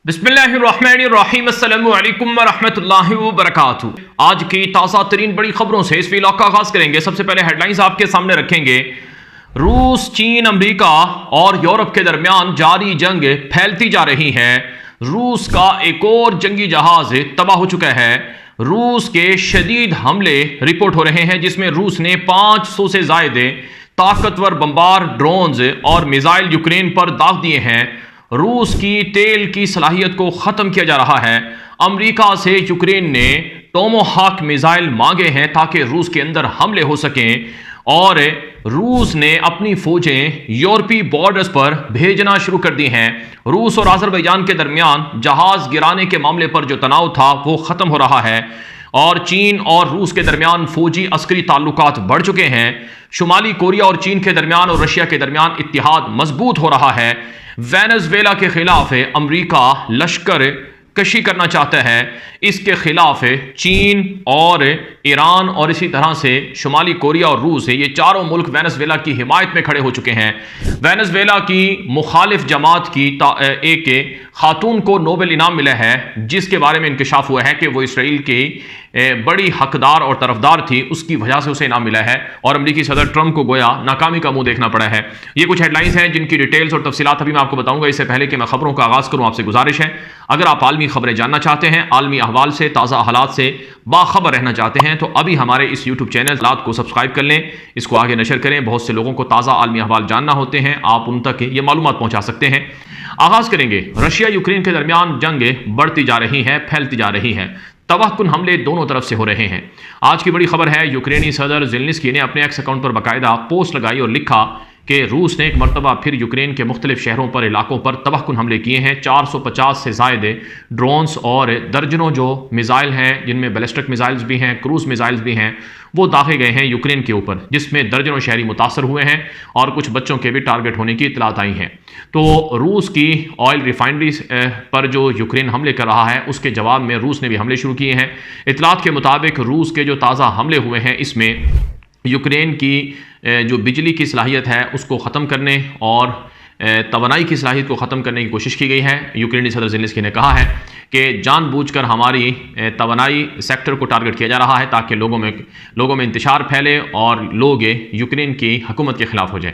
बिस्मिल्लाहिर्रहमानिर्रहीम अस्सलामु अलैकुम वरहमतुल्लाहि वबरकातुहू। आज की ताज़ा तरीन बड़ी खबरों से इस व्लॉग का आगाज करेंगे। सबसे पहले हेडलाइंस आपके सामने रखेंगे। रूस, चीन, अमेरिका और यूरोप के दरमियान जारी जंग फैलती जा रही है। रूस का एक और जंगी जहाज तबाह हो चुका है। रूस के शदीद हमले रिपोर्ट हो रहे हैं, जिसमें रूस ने 500 से ज्यादा ताकतवर बमबार, ड्रोन्स और मिसाइल यूक्रेन पर दाग दिए हैं। रूस की तेल की सलाहियत को ख़त्म किया जा रहा है। अमेरिका से यूक्रेन ने टोमोहाक मिसाइल मांगे हैं ताकि रूस के अंदर हमले हो सकें, और रूस ने अपनी फौजें यूरोपीय बॉर्डर्स पर भेजना शुरू कर दी हैं। रूस और अज़रबैजान के दरमियान जहाज़ गिराने के मामले पर जो तनाव था वो ख़त्म हो रहा है, और चीन और रूस के दरमियान फौजी अस्करी ताल्लुकात बढ़ चुके हैं। शुमाली कोरिया और चीन के दरमियान और रशिया के दरमियान इत्तिहाद मजबूत हो रहा है। वेनेजुएला के खिलाफ अमेरिका लश्कर कशी करना चाहता है। इसके खिलाफ चीन और ईरान और इसी तरह से शुमाली कोरिया और रूस, ये चारों मुल्क वेनेजुएला की हिमायत में खड़े हो चुके हैं। वेनेजुएला की मुखालिफ जमात की एक खातून को नोबेल इनाम मिला है, जिसके बारे में इंकशाफ हुआ है कि वो इसराइल की बड़ी हकदार और तरफदार थी, उसकी वजह से उसे इनाम मिला है। और अमेरिकी सदर ट्रंप को गोया नाकामी का मुंह देखना पड़ा है। ये कुछ हेडलाइंस हैं जिनकी डिटेल्स और तफसीलात अभी मैं आपको बताऊंगा। इससे पहले कि मैं खबरों का आगाज करूं, आपसे गुजारिश है, अगर आप आलमी खबरें जानना चाहते हैं, आलमी अहवाल से, ताज़ा हालात से बाखबर रहना चाहते हैं, तो अभी हमारे इस यूट्यूब चैनल को सब्सक्राइब कर लें, इसको आगे नशर करें। बहुत से लोगों को ताज़ा आलमी अहवाल जानना होते हैं, आप उन तक ये मालूमात पहुंचा सकते हैं। आगाज करेंगे। रशिया यूक्रेन के दरमियान जंग बढ़ती जा रही है, फैलती जा रही है। तबाहकुन हमले दोनों तरफ से हो रहे हैं। आज की बड़ी खबर है, यूक्रेनी सदर ज़ेलेंस्की ने अपने एक्स अकाउंट पर बाकायदा पोस्ट लगाई और लिखा कि रूस ने एक मरतबा फिर यूक्रेन के मुख्तलिफ शहरों पर, इलाकों पर तबाहकुन हमले किए हैं। 450 से ज़ायद ड्रोन्स और दर्जनों जो मिसाइल हैं, जिनमें बैलिस्टिक मिसाइल्स भी हैं, क्रूज मिसाइल्स भी हैं, वो दागे गए हैं यूक्रेन के ऊपर, जिसमें दर्जनों शहरी मुतासर हुए हैं और कुछ बच्चों के भी टारगेट होने की इतलात आई हैं। तो रूस की ऑयल रिफाइनरी पर जो यूक्रेन हमले कर रहा है, उसके जवाब में रूस ने भी हमले शुरू किए हैं। इतलात के मुताबिक रूस के जो ताज़ा हमले हुए हैं, इसमें यूक्रेन की जो बिजली की सलाहियत है उसको ख़त्म करने और तवानाई की सलाहियत को ख़त्म करने की कोशिश की गई है। यूक्रेनी सदर ज़ेलेंस्की ने कहा है कि जानबूझकर हमारी तवानाई सेक्टर को टारगेट किया जा रहा है ताकि लोगों में इंतशार फैले और लोग यूक्रेन की हुकूमत के ख़िलाफ़ हो जाए,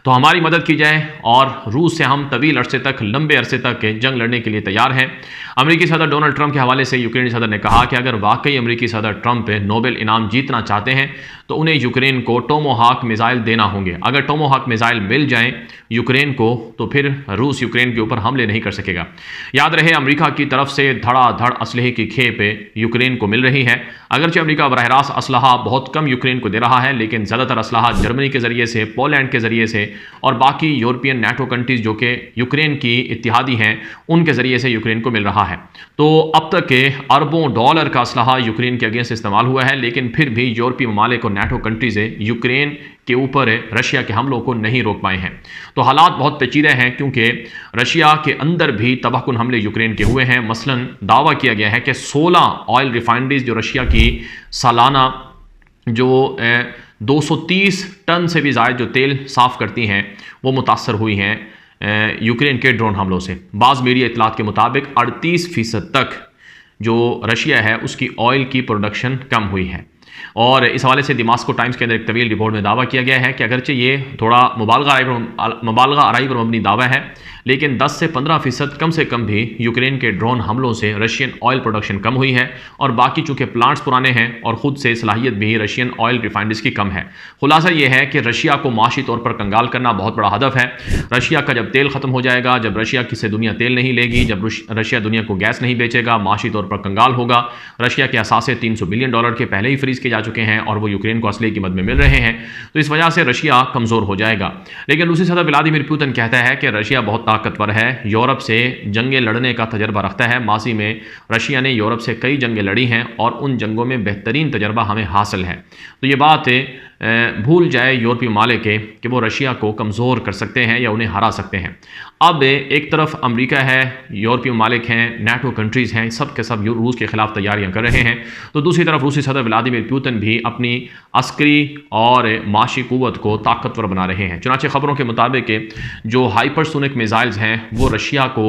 तो हमारी मदद की जाए। और रूस से हम तवील अरसे तक, लंबे अरसे तक जंग लड़ने के लिए तैयार हैं। अमेरिकी सदर डोनाल्ड ट्रंप के हवाले से यूक्रेनी सदर ने कहा कि अगर वाकई अमेरिकी सदर ट्रंप नोबेल इनाम जीतना चाहते हैं तो उन्हें यूक्रेन को टोमोहाक मिसाइल देना होंगे। अगर टोमोहाक मिसाइल मिल जाएं यूक्रेन को, तो फिर रूस यूक्रेन के ऊपर हमले नहीं कर सकेगा। याद रहे, अमेरिका की तरफ से धड़ाधड़ असलहे की खेप यूक्रेन को मिल रही है। अगरचे अमेरिका बरह रास्त असलहा बहुत कम यूक्रेन को दे रहा है, लेकिन ज़्यादातर असलहा जर्मनी के ज़रिए से, पोलैंड के ज़रिए से और बाकी यूरोपियन नाटो कंट्रीज़ जो कि यूक्रेन की इत्तिहादी हैं, उनके ज़रिए से यूक्रेन को मिल रहा है। तो अब तक के अरबों डॉलर का असलहा यूक्रेन के अगेंस्ट इस्तेमाल हुआ है, लेकिन फिर भी यूरोपीय ममालिक और नाटो कंट्रीज़ यूक्रेन के ऊपर रशिया के हमलों को नहीं रोक पाए हैं। तो हालात बहुत पेचीदे हैं, क्योंकि रशिया के अंदर भी तबाहकुन हमले यूक्रेन के हुए हैं। मसलन दावा किया गया है कि 16 ऑयल रिफाइनरीज जो रशिया की सालाना जो 230 टन से भी ज़्यादा जो तेल साफ़ करती हैं, वो मुतासर हुई हैं यूक्रेन के ड्रोन हमलों से। बाज़ मीडिया इतलात के मुताबिक 38% तक जो रशिया है उसकी ऑयल की प्रोडक्शन कम हुई है। और इस हवाले से दमास्को टाइम्स के अंदर एक तवील रिपोर्ट में दावा किया गया है कि अगरचे ये थोड़ा मुबालगा आराई पर मबनी दावा है, लेकिन 10 से 15% कम से कम भी यूक्रेन के ड्रोन हमलों से रशियन ऑयल प्रोडक्शन कम हुई है। और बाकी चूँकि प्लांट्स पुराने हैं और ख़ुद से सलाहियत भी रशियन ऑयल रिफाइनरीज की कम है। खुलासा ये है कि रशिया को माशी तौर पर कंगाल करना बहुत बड़ा हदफ है। रशिया का जब तेल ख़त्म हो जाएगा, जब रशिया से दुनिया तेल नहीं लेगी, जब रशिया दुनिया को गैस नहीं बेचेगा, माशी तौर पर कंगाल होगा। रशिया के असासे $300 बिलियन के पहले ही फ्रीज़ किए जा चुके हैं और वो यूक्रेन को असली कीमत में मिल रहे हैं, तो इस वजह से रशिया कमज़ोर हो जाएगा। लेकिन रूसी सदर व्लादिमीर पुतिन कहता है कि रशिया बहुत ताकतवर है, यूरोप से जंगें लड़ने का तजर्बा रखता है। माजी में रशिया ने यूरोप से कई जंगें लड़ी हैं और उन जंगों में बेहतरीन तजर्बा हमें हासिल है। तो ये बात भूल जाए यूरोपीय ममालिक कि वो रशिया को कमज़ोर कर सकते हैं या उन्हें हरा सकते हैं। अब एक तरफ अमेरिका है, यूरोपीय ममालिक हैं, नाटो कंट्रीज़ हैं, सब के सब रूस के ख़िलाफ़ तैयारियां कर रहे हैं। तो दूसरी तरफ रूसी सदर व्लादिमीर पुतिन भी अपनी अस्करी और माशी क़ुव्वत को ताकतवर बना रहे हैं। चुनांचे ख़बरों के मुताबिक जो हाइपरसोनिक मिसाइल्स हैं वो रशिया को